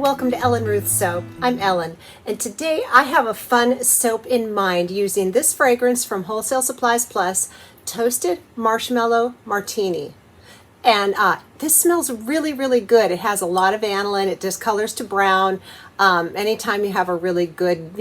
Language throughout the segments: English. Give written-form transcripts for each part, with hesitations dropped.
welcome to Ellen Ruth Soap. I'm Ellen, and today I have a fun soap in mind using this fragrance from Wholesale Supplies Plus, Toasted Marshmallow Martini. And this smells really, really good. It has a lot of vanillin. It discolors to brown. Anytime you have a really good,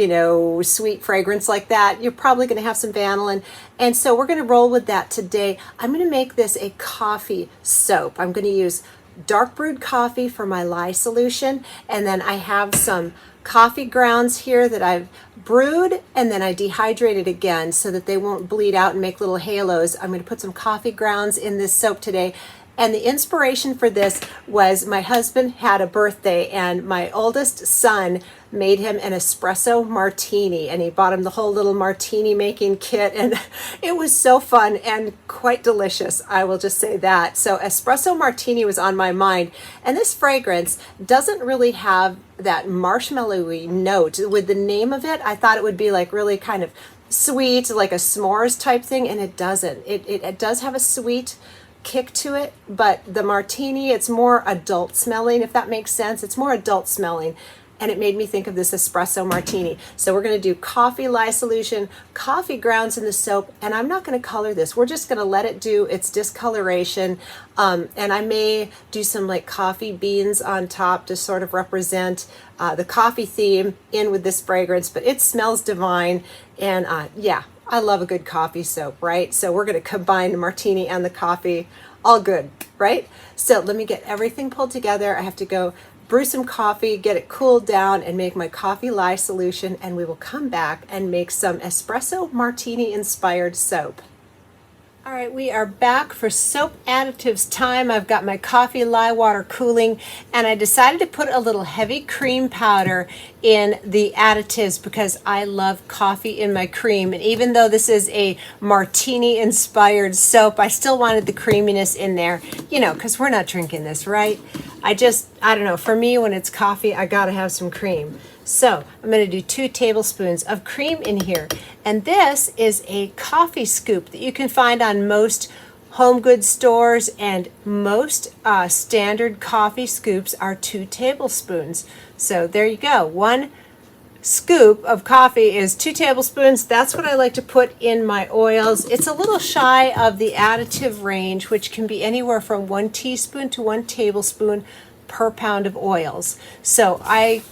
sweet fragrance like that, you're probably going to have some vanillin. And so we're going to roll with that today. I'm going to make this a coffee soap. I'm going to use dark brewed coffee for my Lye Solution. And then I have some coffee grounds here that I've brewed, and then I dehydrated again so that they won't bleed out and make little halos. I'm going to put some coffee grounds in this soap today. And the inspiration for this was my husband had a birthday, and my oldest son made him an espresso martini, and he bought him the whole little martini making kit, and it was so fun and quite delicious. I will just say that. So espresso martini was on my mind, and this fragrance doesn't really have that marshmallowy note. With the name of it, I thought it would be like really kind of sweet, like a s'mores type thing, and it doesn't. It does have a sweet kick to it, but the martini, it's more adult smelling, if that makes sense. It's more adult smelling, and it made me think of this espresso martini. So we're going to do coffee Lye Solution, coffee grounds in the soap, and I'm not going to color this. We're just going to let it do its discoloration, and I may do some like coffee beans on top to sort of represent the coffee theme in with this fragrance, but it smells divine. And yeah, I love a good coffee soap, right? So we're going to combine the martini and the coffee. All good, right? So let me get everything pulled together. I have to go brew some coffee, get it cooled down, and make my coffee Lye Solution, and we will come back and make some espresso martini inspired soap. All right, we are back for soap additives time. I've got my coffee lye water cooling, and I decided to put a little heavy cream powder in the additives because I love coffee in my cream. And even though this is a martini inspired soap, I still wanted the creaminess in there, because we're not drinking this, right? I don't know, for me, when it's coffee, I gotta have some cream. So I'm going to do 2 tablespoons of cream in here. And this is a coffee scoop that you can find on most home goods stores, and most standard coffee scoops are 2 tablespoons. So there you go. 1 scoop of coffee is 2 tablespoons. That's what I like to put in my oils. It's a little shy of the additive range, which can be anywhere from 1 teaspoon to 1 tablespoon per pound of oils. So I,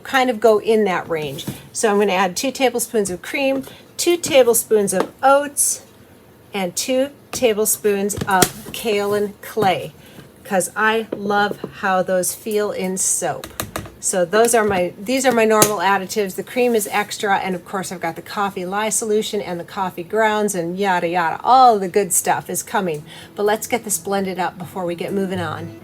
kind of go in that range. So I'm going to add 2 tablespoons of cream, 2 tablespoons of oats, and 2 tablespoons of kaolin clay, because I love how those feel in soap. So these are my normal additives. The cream is extra, and of course I've got the coffee Lye Solution and the coffee grounds and yada yada. All the good stuff is coming. But let's get this blended up before we get moving on.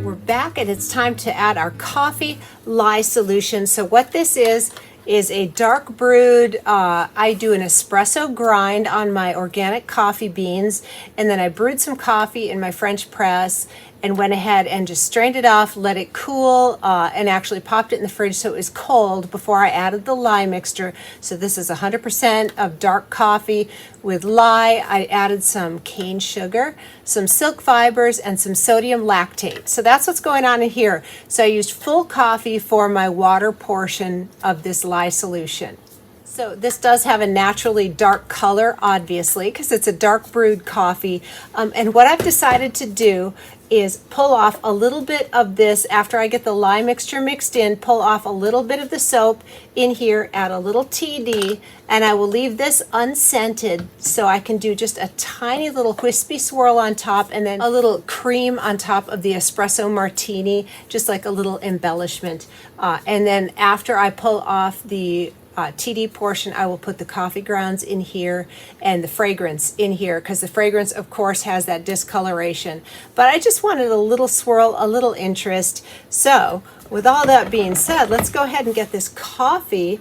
We're back, and it's time to add our coffee Lye Solution. So what this is a dark brewed, I do an espresso grind on my organic coffee beans, and then I brewed some coffee in my French press and went ahead and just strained it off, let it cool, and actually popped it in the fridge so it was cold before I added the lye mixture. So this is 100% of dark coffee with lye. I added some cane sugar, some silk fibers, and some sodium lactate. So that's what's going on in here. So I used full coffee for my water portion of this Lye Solution. So this does have a naturally dark color, obviously, because it's a dark brewed coffee. And what I've decided to do is pull off a little bit of this after I get the lye mixture mixed in, pull off a little bit of the soap in here, add a little TD, and I will leave this unscented so I can do just a tiny little wispy swirl on top, and then a little cream on top of the espresso martini, just like a little embellishment. And then after I pull off the TD portion, I will put the coffee grounds in here and the fragrance in here, because the fragrance of course has that discoloration, but I just wanted a little swirl, a little interest. So with all that being said, let's go ahead and get this coffee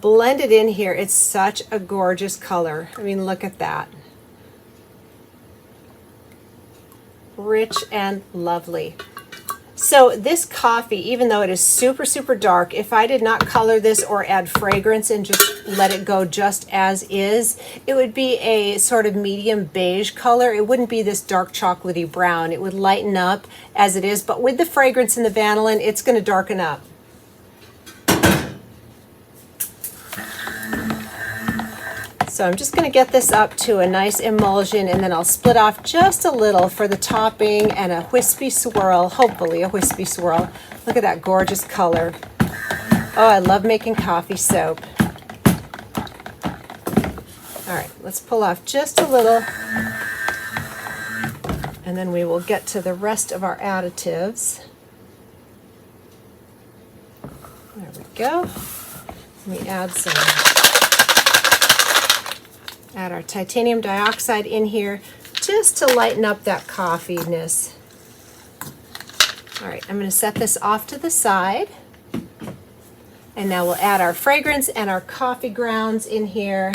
blended in here. It's such a gorgeous color. I mean, look at that. Rich and lovely. So this coffee, even though it is super, super dark, if I did not color this or add fragrance and just let it go just as is, it would be a sort of medium beige color. It wouldn't be this dark chocolatey brown. It would lighten up as it is, but with the fragrance and the vanillin, it's going to darken up. So I'm just going to get this up to a nice emulsion, and then I'll split off just a little for the topping and a wispy swirl, hopefully a wispy swirl. Look at that gorgeous color. Oh, I love making coffee soap. All right, let's pull off just a little, and then we will get to the rest of our additives. There we go. Let me add our titanium dioxide in here just to lighten up that coffeeness. All right, I'm going to set this off to the side. And now we'll add our fragrance and our coffee grounds in here.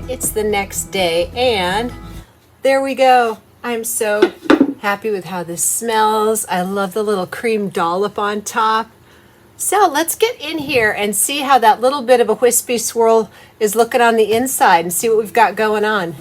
It's the next day, and there we go. I'm so happy with how this smells. I love the little cream dollop on top. So let's get in here and see how that little bit of a wispy swirl is looking on the inside and see what we've got going on.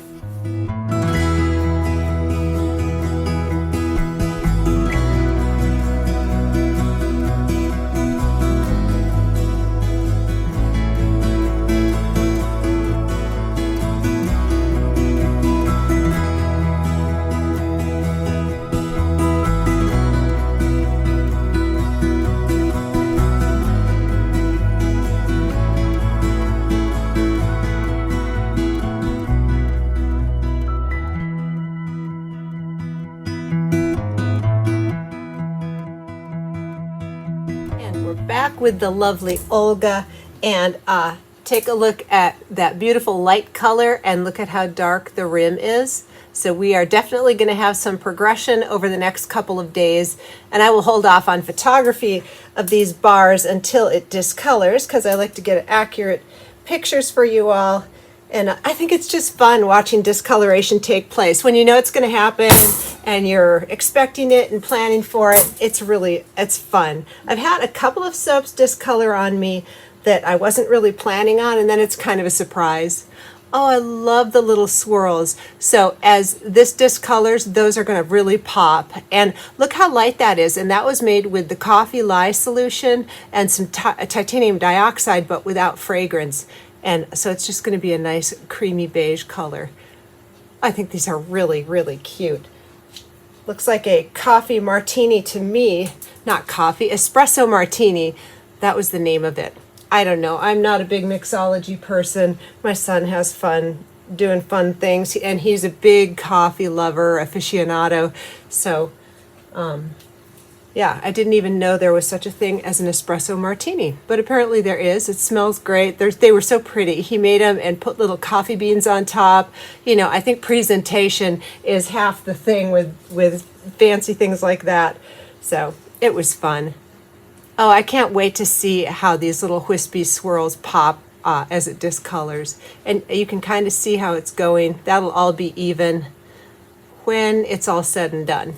Back with the lovely Olga, and take a look at that beautiful light color and look at how dark the rim is. So we are definitely going to have some progression over the next couple of days, and I will hold off on photography of these bars until it discolors because I like to get accurate pictures for you all. And I think it's just fun watching discoloration take place. When you know it's going to happen and you're expecting it and planning for it, it's fun. I've had a couple of soaps discolor on me that I wasn't really planning on, and then it's kind of a surprise. Oh, I love the little swirls. So as this discolors, those are going to really pop. And look how light that is. And that was made with the coffee lye solution and some titanium dioxide, but without fragrance. And so it's just going to be a nice creamy beige color. I think these are really, really cute. Looks like a coffee martini to me. Not coffee, espresso martini. That was the name of it. I don't know. I'm not a big mixology person. My son has fun doing fun things, and he's a big coffee lover, aficionado. So, yeah, I didn't even know there was such a thing as an espresso martini, but apparently there is. It smells great. They were so pretty. He made them and put little coffee beans on top. You know, I think presentation is half the thing with fancy things like that. So it was fun. Oh, I can't wait to see how these little wispy swirls pop as it discolors. And you can kind of see how it's going. That'll all be even when it's all said and done.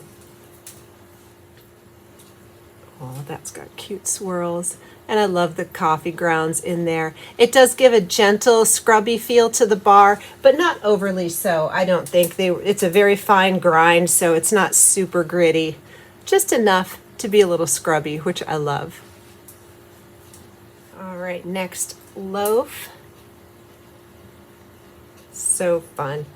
Oh, that's got cute swirls. And I love the coffee grounds in there. It does give a gentle, scrubby feel to the bar, but not overly so. I don't think it's a very fine grind, so it's not super gritty. Just enough to be a little scrubby, which I love. All right, next loaf. So fun.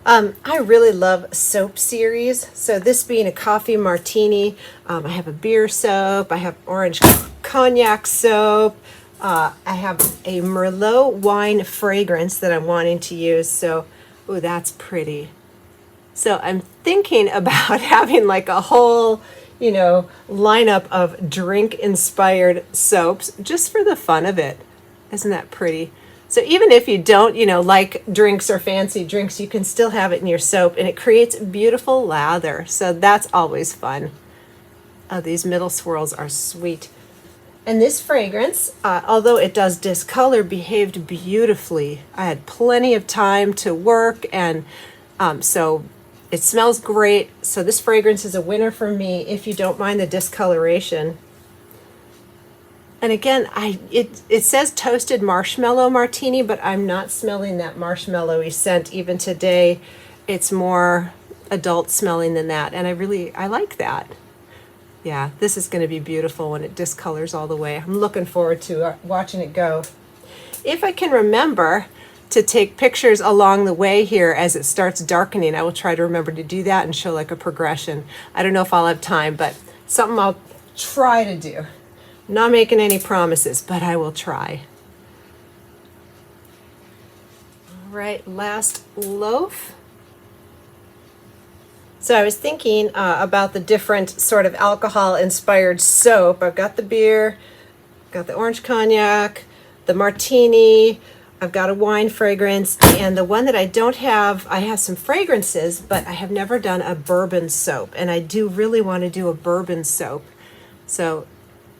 I really love soap series. So this being a coffee martini, I have a beer soap, I have orange cognac soap, I have a Merlot wine fragrance that I'm wanting to use. So, oh, that's pretty. So I'm thinking about having like a whole, lineup of drink-inspired soaps just for the fun of it. Isn't that pretty? So even if you don't, like drinks or fancy drinks, you can still have it in your soap, and it creates beautiful lather. So that's always fun. Oh, these middle swirls are sweet. And this fragrance, although it does discolor, behaved beautifully. I had plenty of time to work, and so it smells great. So this fragrance is a winner for me if you don't mind the discoloration. And again, it says toasted marshmallow martini, but I'm not smelling that marshmallowy scent even today. It's more adult smelling than that, and I like that. Yeah, this is going to be beautiful when it discolors all the way. I'm looking forward to watching it go. If I can remember to take pictures along the way here as it starts darkening, I will try to remember to do that and show like a progression. I don't know if I'll have time, but something I'll try to do. Not making any promises, but I will try. All right, last loaf. So I was thinking about the different sort of alcohol-inspired soap. I've got the beer, got the orange cognac, the martini, I've got a wine fragrance, and the one that I don't have, I have some fragrances, but I have never done a bourbon soap, and I do really want to do a bourbon soap. So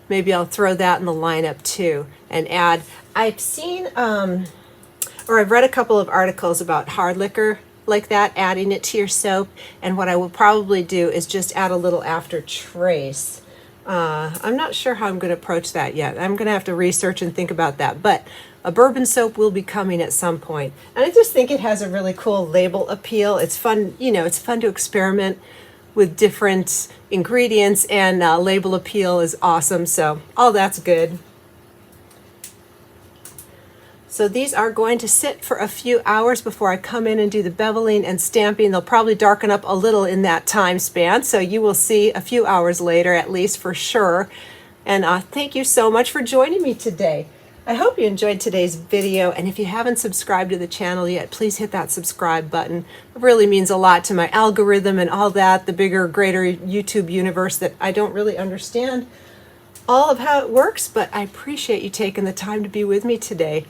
maybe I'll throw that in the lineup too and add. I've seen, or I've read a couple of articles about hard liquor like that, adding it to your soap. And what I will probably do is just add a little after trace. I'm not sure how I'm going to approach that yet. I'm going to have to research and think about that. But a bourbon soap will be coming at some point. And I just think it has a really cool label appeal. It's fun, it's fun to experiment with different ingredients, and label appeal is awesome. So all that's good. So these are going to sit for a few hours before I come in and do the beveling and stamping. They'll probably darken up a little in that time span, so you will see a few hours later at least for sure. And thank you so much for joining me today. I hope you enjoyed today's video, and if you haven't subscribed to the channel yet, please hit that subscribe button. It really means a lot to my algorithm and all that, the bigger, greater YouTube universe that I don't really understand all of how it works, but I appreciate you taking the time to be with me today.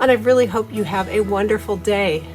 And I really hope you have a wonderful day.